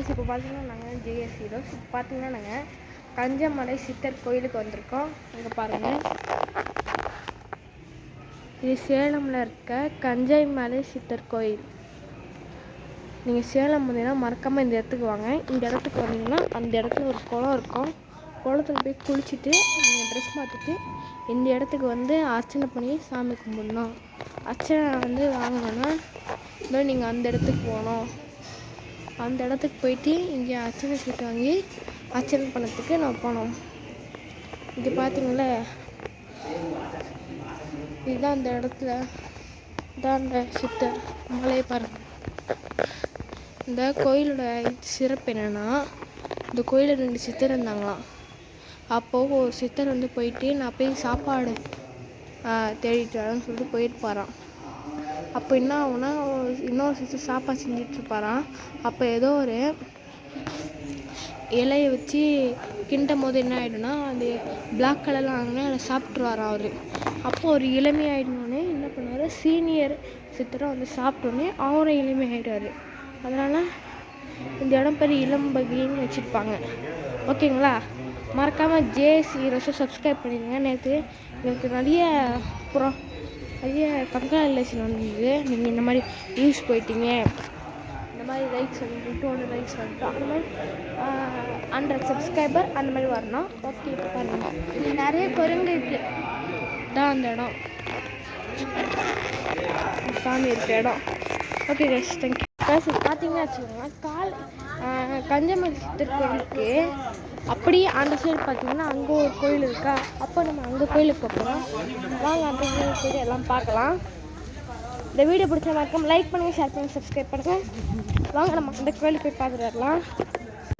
இப்போ பார்த்தீங்கன்னா நாங்கள் ஜேஎஸ் ஹீரோஸ் இப்போ பார்த்தீங்கன்னா நாங்கள் கஞ்சமலை சித்தர் கோயிலுக்கு வந்திருக்கோம். இங்கே பாருங்கள், இது சேலமில் இருக்க கஞ்சமலை சித்தர் கோயில். நீங்கள் சேலம் வந்தீங்கன்னா மறக்காமல் இந்த இடத்துக்கு வாங்க. இந்த இடத்துக்கு வந்தீங்கன்னா அந்த இடத்துல ஒரு குளம் இருக்கும். குளத்துல போய் குளிச்சுட்டு நீங்கள் ட்ரெஸ் மாற்றிட்டு இந்த இடத்துக்கு வந்து அர்ச்சனை பண்ணி சாமி கும்பிடணும். அர்ச்சனை வந்து வாங்கணுன்னா இதோ நீங்கள் அந்த இடத்துக்கு போகணும். அந்த இடத்துக்கு போயிட்டு இங்கே அர்ச்சனை சீட்டு வாங்கி அர்ச்சனை பண்ணத்துக்கு நான் போனோம். இங்கே பார்த்தீங்களே, இதுதான் அந்த இடத்துல தான் அந்த சித்தர் மலையை பாருங்கள். இந்த கோயிலோட சிறப்பு என்னென்னா, இந்த கோயிலில் 2 சித்தர் இருந்தாங்களாம். அப்போது ஒரு சித்தர் வந்து போயிட்டு நான் போய் சாப்பாடு தேடிட்டு வரேன்னு சொல்லிட்டு போயிருப்பாராம். அப்போ என்ன ஆகுனா, இன்னொரு சித்தர் சாப்பாடு செஞ்சிட்ருப்பாராம். அப்போ ஏதோ ஒரு இலையை வச்சு கிண்டும் போது என்ன ஆகிடும்னா, அந்த பிளாக் கலர்லாம் ஆகுனா அதை சாப்பிட்ருவாராம் அவர். அப்போது ஒரு இளமையாகிடணுன்னே என்ன பண்ணுவார், சீனியர் சித்தரை வந்து சாப்பிட்டோன்னே அவரும் இளமையாகிடுவார். அதனால் இந்த இடம் பேர் இளம்பகின்னு வச்சுருப்பாங்க. ஓகேங்களா? மறக்காமல் ஜேஎஸ் ஹீரோஸை சப்ஸ்கிரைப் பண்ணிடுங்க. நேற்று எனக்கு நிறைய கங்க்ராச்சுலேஷன் வந்தது. நீங்கள் இந்த மாதிரி வியூஸ் போயிட்டீங்க, இந்த மாதிரி லைக்ஸ் வந்து 200 லைக்ஸ் வந்துட்டோம், அந்த மாதிரி 100 சப்ஸ்கிரைபர் அந்த மாதிரி வரணும். ஓகே, இப்போ பாருங்கள், இது நிறைய குரங்கு இருக்குது. தான் அந்த இடம் சாமி இருக்கிற இடம். Okay guys, thank you guys. இது பார்த்தீங்கன்னா வச்சுக்கோங்க, கஞ்சமலை சித்தர் கோயிலுக்கு அப்படியே அந்த சைடு பார்த்தீங்கன்னா அங்கே ஒரு கோயில் இருக்கா. அப்போ நம்ம அந்த கோயிலுக்கு போகிறோம். வாங்க அந்த கோயில் எல்லாம் பார்க்கலாம். இந்த வீடியோ பிடிச்ச மறக்காம லைக் பண்ணுங்கள், ஷேர் பண்ணுங்கள், சப்ஸ்கிரைப் பண்ணுங்கள். வாங்க நம்ம அந்த கோயிலுக்கு போய் பார்த்துட்டு வரலாம்.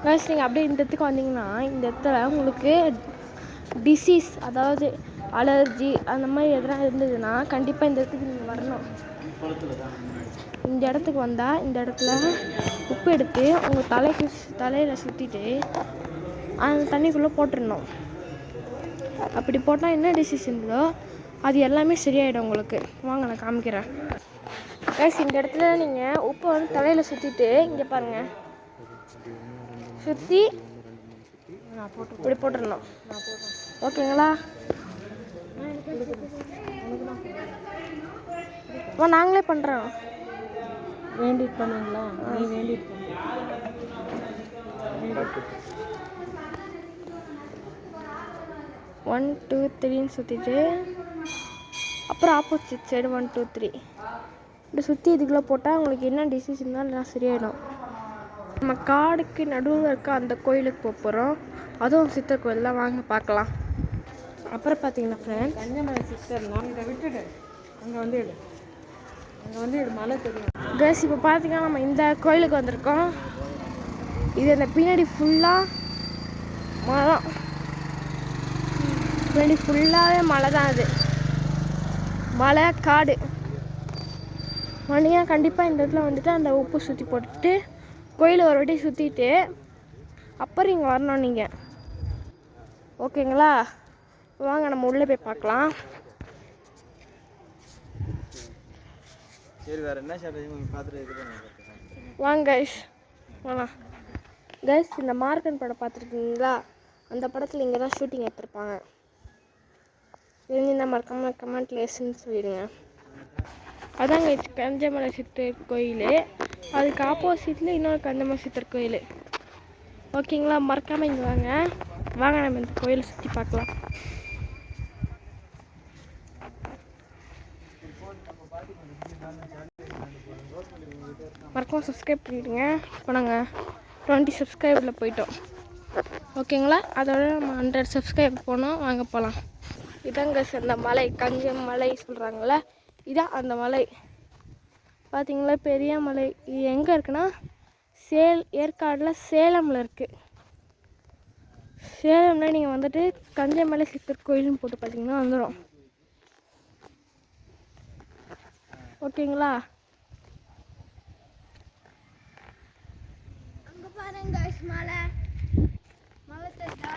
கைஸ், நீங்கள் அப்படியே இந்த இடத்துக்கு வந்தீங்கன்னா இந்த இடத்துல உங்களுக்கு டிசீஸ், அதாவது அலர்ஜி அந்த மாதிரி எதனா இருந்ததுன்னா கண்டிப்பாக இந்த இடத்துக்கு நீங்கள் வரணும். இந்த இடத்துக்கு வந்தால் இந்த இடத்துல உப்பு எடுத்து உங்கள் தலையில் சுற்றிட்டு அந்த தண்ணிக்குள்ளே போட்டுடணும். அப்படி போட்டால் என்ன டிசீஸ் இருந்ததோ அது எல்லாமே சரியாயிடும் உங்களுக்கு. வாங்க நான் காமிக்கிறேன். கைஸ், இந்த இடத்துல நீங்கள் உப்பை வந்து தலையில் சுற்றிட்டு இங்கே பாருங்கள், சுற்றி இப்படி போட்டுடணும். ஓகேங்களா? நாங்களே பண்ணுறோம். வேண்டிட்டு பண்ணுங்களா? நீ வேண்டிட்டு 1 2 3ன்னு சுற்றிட்டு அப்புறம் ஆப்போசிட் சைடு 1 2 3 இப்படி சுற்றி இதுக்குள்ளே போட்டால் உங்களுக்கு என்ன டிசீஸ் இருந்தாலும் எல்லாம் சரியாயிடும். நம்ம காடுக்கு நடுவில் இருக்க அந்த கோயிலுக்கு போகிறோம். அதுவும் சித்தர் கோயில் தான். வாங்க பார்க்கலாம். அப்புறம் பார்த்தீங்கன்னா ஃப்ரெண்ட்ஸ், கஞ்சமலை சிஸ்டர்னா இதை விட்டுடு, அங்கே வந்து மலை தெரியும். கேஸ் இப்போ பார்த்தீங்கன்னா நம்ம இந்த கோயிலுக்கு வந்திருக்கோம். இது அந்த பின்னாடி ஃபுல்லாக மரம், பின்னாடி ஃபுல்லாகவே மலை தான். அது மலை காடு. வந்தீங்கன்னா கண்டிப்பாக இந்த இடத்துல வந்துட்டு அந்த உப்பு சுற்றி போட்டுட்டு கோயிலை ஒரு வாட்டி சுற்றிட்டு அப்புறம் இங்கே வரணும் நீங்கள். ஓகேங்களா? வாங்க நம்ம உள்ளே போய் பார்க்கலாம். சரி, வேறு என்ன ஷாப்பிங் பார்த்துட்டு வாங்க கைஸ், வாங்க கைஸ். இந்த மார்க்கன் படம் பார்த்துருக்கீங்களா? அந்த படத்தில் இங்கே தான் ஷூட்டிங் எடுத்திருப்பாங்க. தெரிஞ்சுன்னா மறக்காமல் கமெண்ட்ல எஸ்ன்னு சொல்லிடுங்க. அதாங்க கஞ்சமலை சித்தர் கோயில். அதுக்கு ஆப்போசிட்டில் இன்னொரு கஞ்சமலை சித்தர் கோயில். ஓகேங்களா? மறக்காமல் இங்கே வாங்க. வாங்க நம்ம இந்த கோயிலை சுற்றி பார்க்கலாம். மறக்காம சப்ஸ்கிரைப் பண்ணிவிடுங்க. இப்போ நாங்கள் 20 சப்ஸ்கிரைபரில் போயிட்டோம். ஓகேங்களா? அதோட நம்ம 100 சப்ஸ்கிரைபர் போனோம். வாங்க போகலாம். இதாங்க அந்த மலை, கஞ்சமலை சொல்கிறாங்களே, இதான் அந்த மலை. பார்த்தீங்களா, பெரிய மலை. இது எங்கே இருக்குன்னா ஏற்காடில் சேலமில் இருக்குது. சேலமில் நீங்கள் வந்துட்டு கஞ்சமலை சித்தர் கோயில்னு போட்டு பார்த்தீங்கன்னா வந்துடும். ஓகேங்களா? அங்கே பாருங்க மலை தெரியுதா?